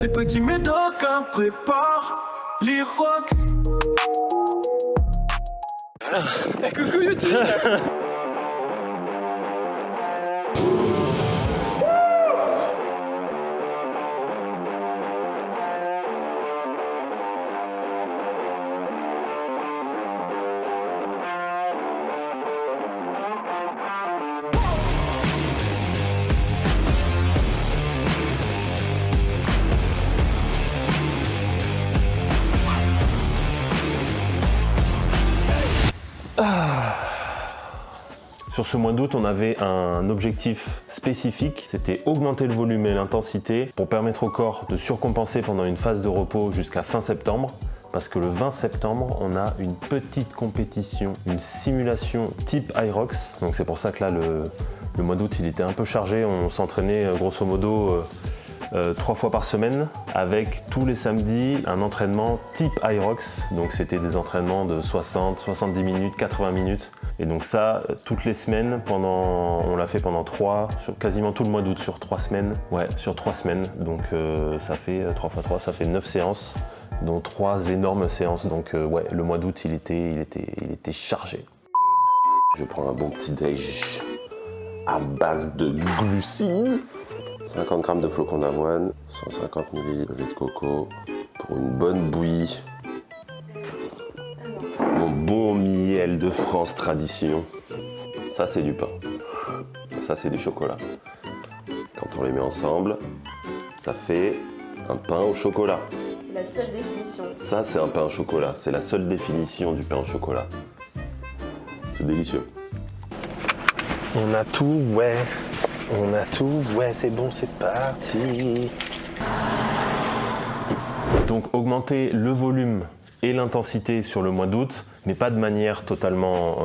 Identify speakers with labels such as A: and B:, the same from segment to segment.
A: Les petits médocins préparent les rocks.
B: Coucou YouTube.
C: Sur ce mois d'août, on avait un objectif spécifique, c'était augmenter le volume et l'intensité pour permettre au corps de surcompenser pendant une phase de repos jusqu'à fin septembre. Parce que le 20 septembre, on a une petite compétition, une simulation type Hyrox. Donc c'est pour ça que là, le mois d'août, il était un peu chargé. On s'entraînait grosso modo 3 fois par semaine avec tous les samedis un entraînement type Hyrox. Donc c'était des entraînements de 60, 70 minutes, 80 minutes. Et donc ça, toutes les semaines, on l'a fait pendant quasiment tout le mois d'août, sur 3 semaines. Ouais, sur 3 semaines. Donc ça fait 3 x 3, ça fait 9 séances, dont 3 énormes séances. Donc ouais, le mois d'août, il était chargé.
D: Je prends un bon petit déj à base de glucides. 50 g de flocons d'avoine, 150 ml de lait de coco pour une bonne bouillie. Mon bon miel de France tradition. Ça c'est du pain. Ça c'est du chocolat. Quand on les met ensemble, ça fait un pain au chocolat.
E: C'est la seule définition.
D: Ça c'est un pain au chocolat. C'est la seule définition du pain au chocolat. C'est délicieux.
C: On a tout, ouais. On a tout, ouais, c'est bon, c'est parti. Donc augmenter le volume et l'intensité sur le mois d'août, mais pas de manière totalement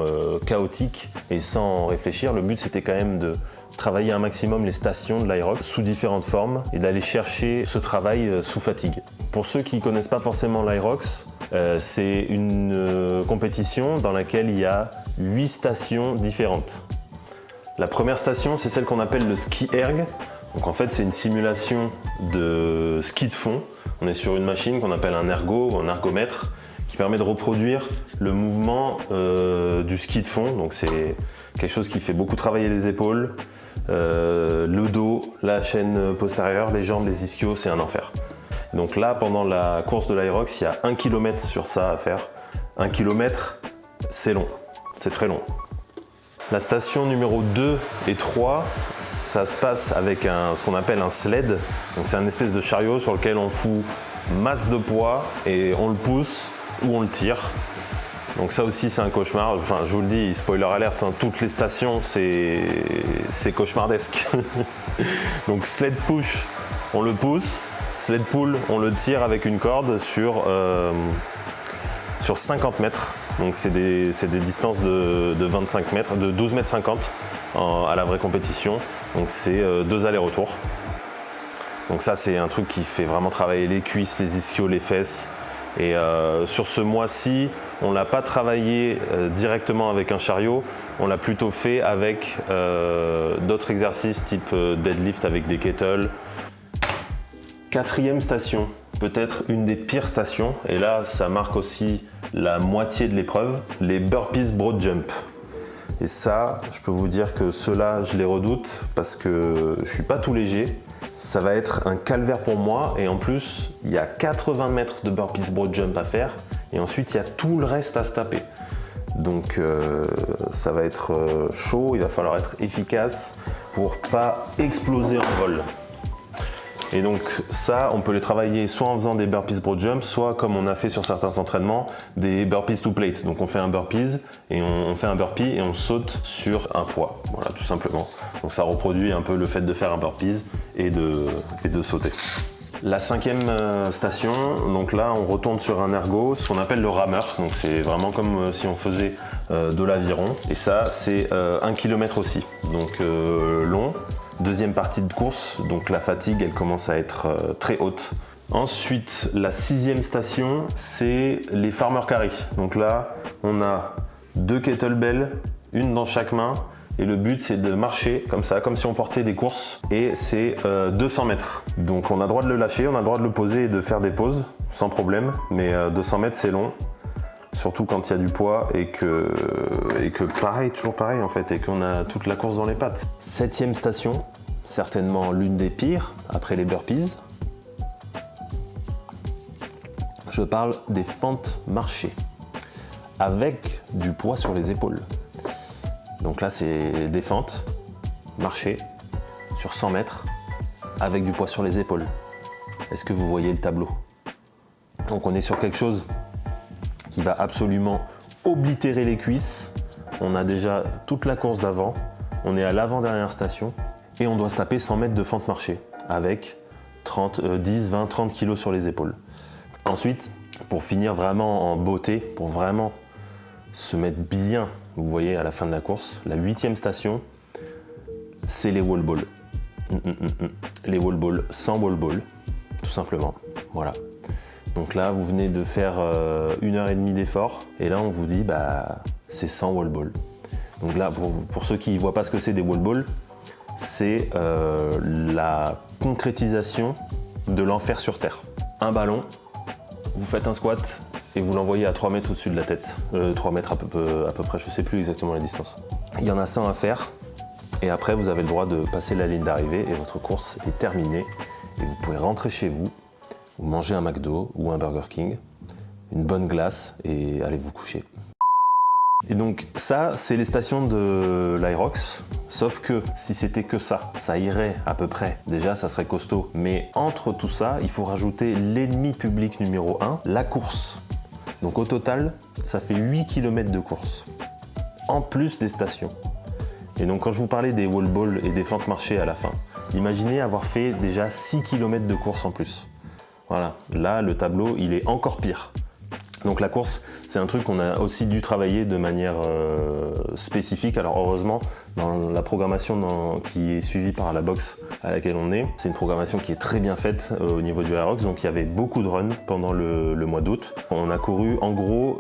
C: chaotique et sans réfléchir. Le but, c'était quand même de travailler un maximum les stations de l'Hyrox sous différentes formes et d'aller chercher ce travail sous fatigue. Pour ceux qui ne connaissent pas forcément l'Hyrox, c'est une compétition dans laquelle il y a 8 stations différentes. La première station, c'est celle qu'on appelle le ski erg. Donc en fait, c'est une simulation de ski de fond. On est sur une machine qu'on appelle un ergo ou un ergomètre qui permet de reproduire le mouvement du ski de fond. Donc c'est quelque chose qui fait beaucoup travailler les épaules, le dos, la chaîne postérieure, les jambes, les ischios, c'est un enfer. Donc là, pendant la course de l'Hyrox, il y a 1 km sur ça à faire. 1 km, c'est long, c'est très long. La station numéro 2 et 3, ça se passe avec ce qu'on appelle un sled. Donc c'est un espèce de chariot sur lequel on fout masse de poids et on le pousse ou on le tire. Donc ça aussi c'est un cauchemar. Enfin je vous le dis, spoiler alert, hein, toutes les stations c'est cauchemardesque. Donc sled push, on le pousse. Sled pull, on le tire avec une corde sur 50 mètres. Donc c'est des distances de 25 mètres, de 12 mètres 50 à la vraie compétition. Donc c'est 2 allers-retours. Donc ça c'est un truc qui fait vraiment travailler les cuisses, les ischios, les fesses. Et sur ce mois-ci, on l'a pas travaillé directement avec un chariot, on l'a plutôt fait avec d'autres exercices type deadlift avec des kettles. 4e station, peut-être une des pires stations, et là ça marque aussi la moitié de l'épreuve, les burpees broad jump. Et ça, je peux vous dire que ceux-là, je les redoute parce que je suis pas tout léger. Ça va être un calvaire pour moi, et en plus, il y a 80 mètres de burpees broad jump à faire, et ensuite il y a tout le reste à se taper. Donc ça va être chaud, il va falloir être efficace pour pas exploser en vol. Et donc ça, on peut les travailler soit en faisant des burpees broad jump, soit comme on a fait sur certains entraînements, des burpees to plate. Donc on fait un burpees et on fait un burpee et on saute sur un poids, voilà, tout simplement. Donc ça reproduit un peu le fait de faire un burpees et de sauter. La 5e station, donc là on retourne sur un ergo, ce qu'on appelle le rameur. Donc c'est vraiment comme si on faisait de l'aviron. Et ça c'est 1 km aussi, donc long. 2e partie de course, donc la fatigue elle commence à être très haute. Ensuite, la 6e station, c'est les farmer carry. Donc là, on a 2 kettlebells, une dans chaque main, Et le but, c'est de marcher comme ça, comme si on portait des courses. Et c'est 200 mètres. Donc on a le droit de le lâcher, on a le droit de le poser et de faire des pauses, sans problème. Mais 200 mètres, c'est long. Surtout quand il y a du poids et que pareil, toujours pareil en fait, et qu'on a toute la course dans les pattes. 7e station, certainement l'une des pires, après les burpees. Je parle des fentes marchées, avec du poids sur les épaules. Donc là, c'est des fentes marchées sur 100 mètres, avec du poids sur les épaules. Est-ce que vous voyez le tableau? Donc on est sur quelque chose qui va absolument oblitérer les cuisses. On a déjà toute la course d'avant, on est à l'avant-dernière station, et on doit se taper 100 mètres de fente marchée, avec 10, 20, 30 kilos sur les épaules. Ensuite, pour finir vraiment en beauté, pour vraiment se mettre bien, vous voyez à la fin de la course, la 8e station, c'est les wall balls. Les wall balls sans wall ball, tout simplement. Voilà. Donc là, vous venez de faire 1h30 d'effort, et là on vous dit bah c'est 100 wall balls. Donc là, pour ceux qui ne voient pas ce que c'est des wall balls, c'est la concrétisation de l'enfer sur terre. Un ballon, vous faites un squat et vous l'envoyez à 3 mètres au-dessus de la tête. 3 mètres à peu près, je ne sais plus exactement la distance. Il y en a 100 à faire et après vous avez le droit de passer la ligne d'arrivée et votre course est terminée. Et vous pouvez rentrer chez vous, ou manger un McDo ou un Burger King, une bonne glace et aller vous coucher. Et donc ça, c'est les stations de l'Aerox, sauf que si c'était que ça irait à peu près. Déjà, ça serait costaud. Mais entre tout ça, il faut rajouter l'ennemi public numéro 1, la course. Donc au total, ça fait 8 km de course, en plus des stations. Et donc quand je vous parlais des wall balls et des fentes marchées à la fin, imaginez avoir fait déjà 6 km de course en plus. Voilà, là le tableau, il est encore pire. Donc la course, c'est un truc qu'on a aussi dû travailler de manière spécifique. Alors heureusement, dans la programmation qui est suivie par la box à laquelle on est, c'est une programmation qui est très bien faite au niveau du Aerox. Donc il y avait beaucoup de runs pendant le mois d'août. On a couru en gros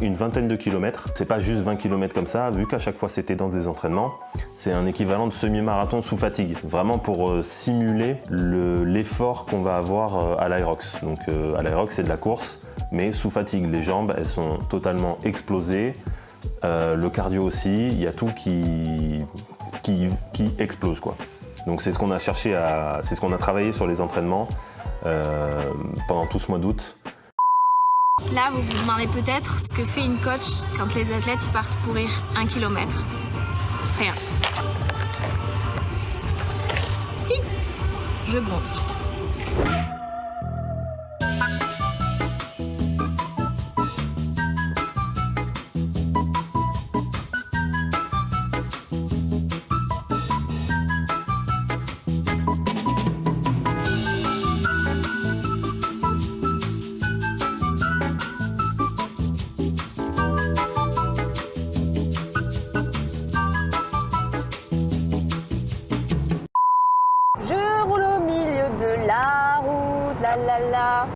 C: une vingtaine de kilomètres. C'est pas juste 20 km comme ça, vu qu'à chaque fois c'était dans des entraînements. C'est un équivalent de semi-marathon sous fatigue, vraiment pour simuler l'effort qu'on va avoir à l'Aerox. Donc à l'Aerox, c'est de la course, mais sous fatigue. Les jambes, elles sont totalement explosées, le cardio aussi, il y a tout qui explose quoi. Donc c'est ce qu'on a cherché c'est ce qu'on a travaillé sur les entraînements pendant tout ce mois d'août.
F: Là, vous vous demandez peut-être ce que fait une coach quand les athlètes ils partent courir 1 km. Rien. Si, je bronze.
E: Je roule au milieu de la route, la la la.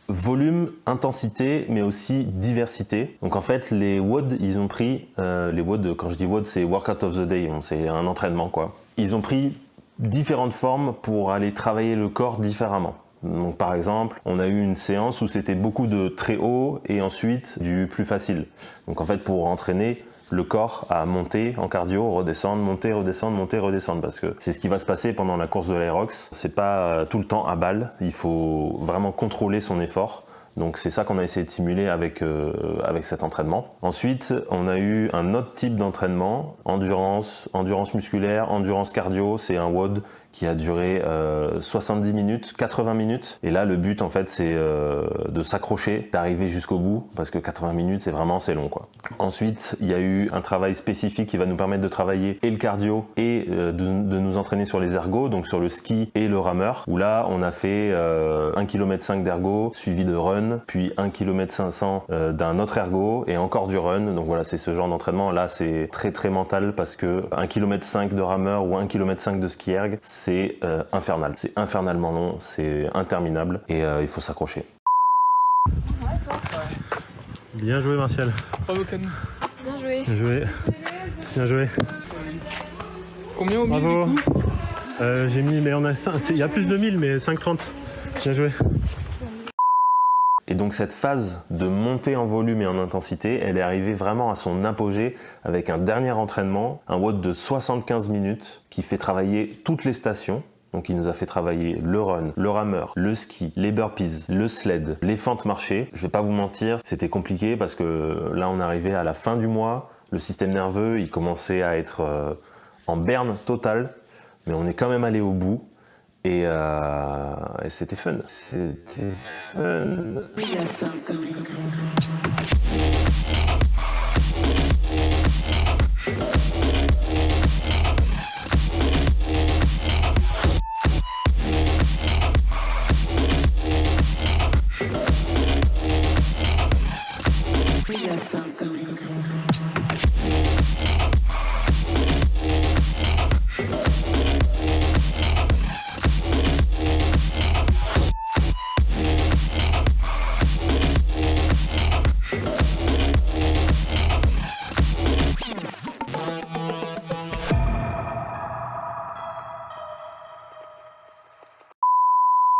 C: Volume, intensité, mais aussi diversité. Donc en fait, les WOD, ils ont pris, les WOD, quand je dis WOD, c'est Workout of the Day, c'est un entraînement quoi. Ils ont pris différentes formes pour aller travailler le corps différemment. Donc par exemple, on a eu une séance où c'était beaucoup de très haut et ensuite du plus facile. Donc en fait, pour entraîner le corps à monter en cardio, redescendre, monter, redescendre, monter, redescendre, parce que c'est ce qui va se passer pendant la course de l'Aerox. C'est pas tout le temps à balle, il faut vraiment contrôler son effort. Donc c'est ça qu'on a essayé de simuler avec cet entraînement. Ensuite, on a eu un autre type d'entraînement, endurance musculaire, endurance cardio. C'est un WOD qui a duré 70 minutes, 80 minutes. Et là, le but, en fait, c'est de s'accrocher, d'arriver jusqu'au bout, parce que 80 minutes, c'est long, quoi. Ensuite, il y a eu un travail spécifique qui va nous permettre de travailler et le cardio et de nous entraîner sur les ergos, donc sur le ski et le rameur, où là, on a fait 1,5 km d'ergo, suivi de run, puis 1,5 km d'un autre ergo et encore du run. Donc voilà, c'est ce genre d'entraînement. Là, c'est très très mental parce que 1,5 km de rameur ou 1,5 km de ski erg, c'est infernal. C'est infernalement long, c'est interminable et il faut s'accrocher.
B: Bien joué Martial.
F: Bien joué.
B: Bien joué.
G: Bien joué.
B: Combien au
G: Bravo.
B: milieu du coup?
G: J'ai mis, mais il y a plus de 1000, mais 5,30. Bien joué.
C: Et donc cette phase de montée en volume et en intensité, elle est arrivée vraiment à son apogée avec un dernier entraînement, un WOD de 75 minutes qui fait travailler toutes les stations. Donc il nous a fait travailler le run, le rameur, le ski, les burpees, le sled, les fentes marchées. Je vais pas vous mentir, c'était compliqué parce que là on arrivait à la fin du mois, le système nerveux il commençait à être en berne totale, mais on est quand même allé au bout. Et c'était fun. C'était fun.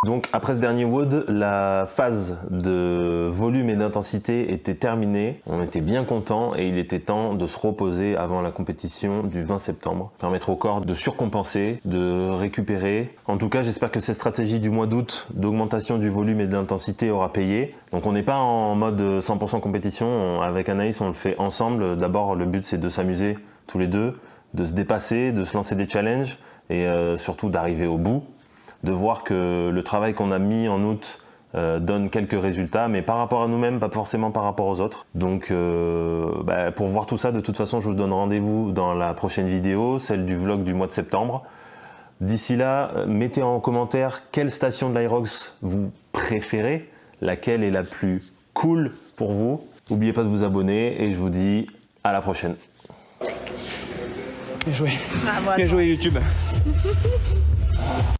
C: Donc après ce dernier WOD, la phase de volume et d'intensité était terminée. On était bien contents et il était temps de se reposer avant la compétition du 20 septembre. Permettre au corps de surcompenser, de récupérer. En tout cas, j'espère que cette stratégie du mois d'août d'augmentation du volume et de l'intensité aura payé. Donc on n'est pas en mode 100% compétition. Avec Anaïs, on le fait ensemble. D'abord, le but c'est de s'amuser tous les deux, de se dépasser, de se lancer des challenges et surtout d'arriver au bout. De voir que le travail qu'on a mis en août donne quelques résultats, mais par rapport à nous-mêmes, pas forcément par rapport aux autres. Donc pour voir tout ça, de toute façon, je vous donne rendez-vous dans la prochaine vidéo, celle du vlog du mois de septembre. D'ici là, mettez en commentaire quelle station de l'Aerox vous préférez, laquelle est la plus cool pour vous. N'oubliez pas de vous abonner et je vous dis à la prochaine.
B: Bien joué.
F: Bravo à
B: Bien
F: toi.
B: joué YouTube.